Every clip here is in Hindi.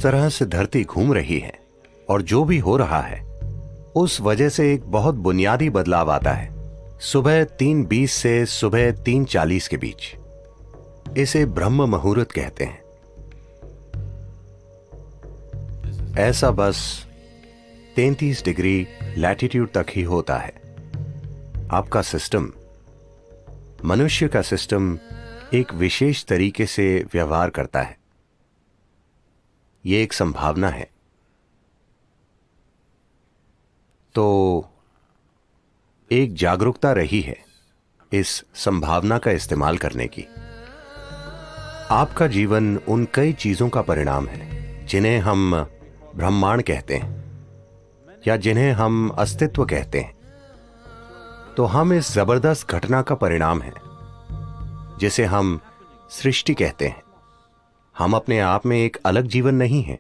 तरह से धरती घूम रही है और जो भी हो रहा है उस वजह से एक बहुत बुनियादी बदलाव आता है सुबह 3:20 से सुबह 3:40 के बीच। इसे ब्रह्म मुहूर्त कहते हैं। ऐसा बस 33 डिग्री लैटिट्यूड तक ही होता है। आपका सिस्टम, मनुष्य का सिस्टम एक विशेष तरीके से व्यवहार करता है। यह एक संभावना है। तो एक जागरूकता रही है इस संभावना का इस्तेमाल करने की। आपका जीवन उन कई चीजों का परिणाम है जिन्हें हम ब्रह्मांड कहते हैं या जिन्हें हम अस्तित्व कहते हैं। तो हम इस जबरदस्त घटना का परिणाम है जिसे हम सृष्टि कहते हैं। हम अपने आप में एक अलग जीवन नहीं है।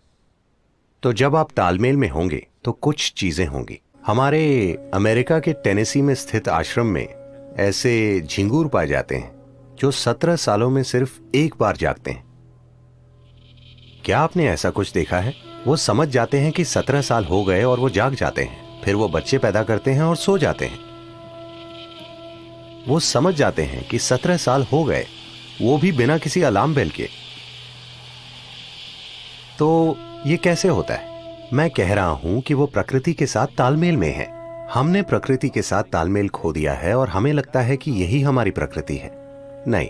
तो जब आप तालमेल में होंगे तो कुछ चीजें होंगी। हमारे अमेरिका के टेनेसी में स्थित आश्रम में ऐसे झिंगूर पाए जाते हैं जो 17 सालों में सिर्फ एक बार जागते हैं। क्या आपने ऐसा कुछ देखा है? वो समझ जाते हैं कि 17 साल हो गए और वो जाग जाते हैं। फिर वो बच्चे पैदा करते हैं और सो जाते हैं। वो समझ जाते हैं कि 17 साल हो गए, वो भी बिना किसी अलार्म बेल के। तो ये कैसे होता है? मैं कह रहा हूं कि वो प्रकृति के साथ तालमेल में है। हमने प्रकृति के साथ तालमेल खो दिया है और हमें लगता है कि यही हमारी प्रकृति है। नहीं,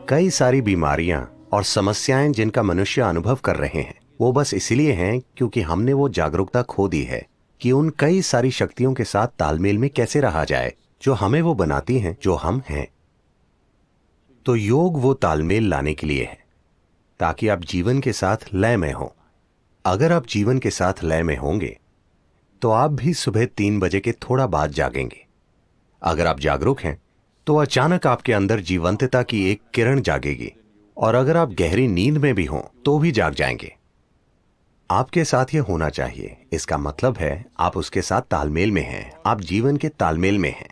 कई सारी बीमारियां और समस्याएं जिनका मनुष्य अनुभव कर रहे हैं वो बस इसलिए हैं क्योंकि हमने वो जागरूकता खो दी है कि उन कई सारी शक्तियों के साथ तालमेल में कैसे रहा जाए जो हमें वो बनाती हैं जो हम हैं। तो योग वो तालमेल लाने के लिए है ताकि आप जीवन के साथ लय में हो। अगर आप जीवन के साथ लय में होंगे तो आप भी सुबह 3 बजे के थोड़ा बाद जागेंगे। अगर आप जागरूक हैं तो अचानक आपके अंदर जीवंतता की एक किरण जागेगी और अगर आप गहरी नींद में भी हों तो भी जाग जाएंगे। आपके साथ यह होना चाहिए। इसका मतलब है आप उसके साथ तालमेल में हैं, आप जीवन के तालमेल में हैं।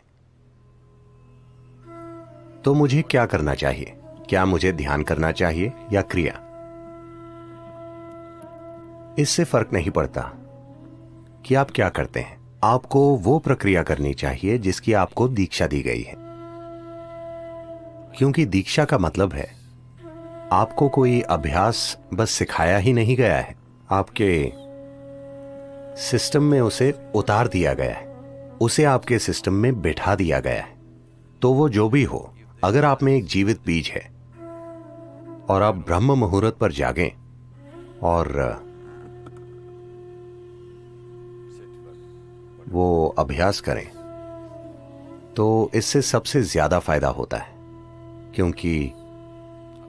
तो मुझे क्या करना चाहिए? क्या मुझे ध्यान करना चाहिए या क्रिया? इससे फर्क नहीं पड़ता कि आप क्या करते हैं। आपको वो प्रक्रिया करनी चाहिए जिसकी आपको दीक्षा दी गई है, क्योंकि दीक्षा का मतलब है आपको कोई अभ्यास बस सिखाया ही नहीं गया है, आपके सिस्टम में उसे उतार दिया गया है, उसे आपके सिस्टम में बिठा दिया गया है। तो वो जो भी हो, अगर आप में एक जीवित बीज है और आप ब्रह्म मुहूर्त पर जागें और वो अभ्यास करें तो इससे सबसे ज्यादा फायदा होता है, क्योंकि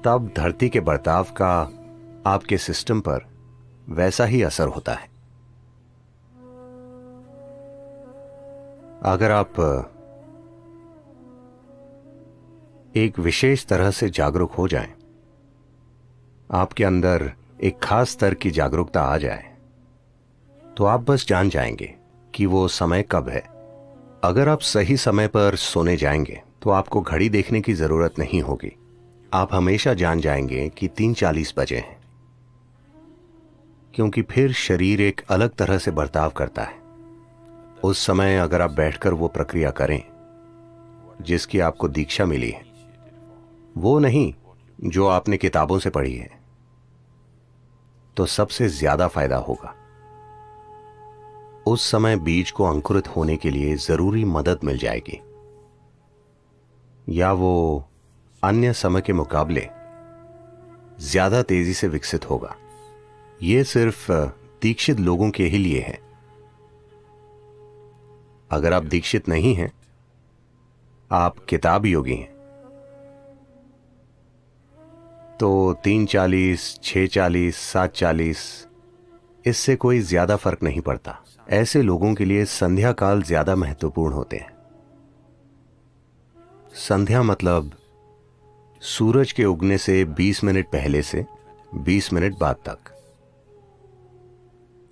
तब धरती के बर्ताव का आपके सिस्टम पर वैसा ही असर होता है। अगर आप एक विशेष तरह से जागरूक हो जाएं, आपके अंदर एक खास स्तर की जागरूकता आ जाए, तो आप बस जान जाएंगे कि वो समय कब है। अगर आप सही समय पर सोने जाएंगे तो आपको घड़ी देखने की जरूरत नहीं होगी। आप हमेशा जान जाएंगे कि 3:40 बजे हैं, क्योंकि फिर शरीर एक अलग तरह से बर्ताव करता है। उस समय अगर आप बैठकर वो प्रक्रिया करें जिसकी आपको दीक्षा मिली है, वो नहीं जो आपने किताबों से पढ़ी है, तो सबसे ज्यादा फायदा होगा। उस समय बीज को अंकुरित होने के लिए जरूरी मदद मिल जाएगी, या वो अन्य समय के मुकाबले ज्यादा तेजी से विकसित होगा। यह सिर्फ दीक्षित लोगों के ही लिए है। अगर आप दीक्षित नहीं हैं, आप किताब योगी हैं, तो 3:40, 6:40, 7:40 इससे कोई ज्यादा फर्क नहीं पड़ता। ऐसे लोगों के लिए संध्या काल ज्यादा महत्वपूर्ण होते हैं। संध्या मतलब सूरज के उगने से 20 मिनट पहले से 20 मिनट बाद तक,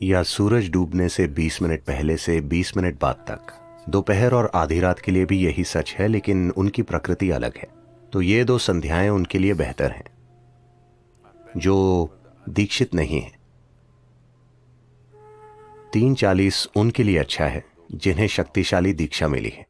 या सूरज डूबने से 20 मिनट पहले से 20 मिनट बाद तक। दोपहर और आधी रात के लिए भी यही सच है, लेकिन उनकी प्रकृति अलग है। तो ये 2 संध्याएं उनके लिए बेहतर हैं। जो दीक्षित नहीं है। 3:40 उनके लिए अच्छा है जिन्हें शक्तिशाली दीक्षा मिली है।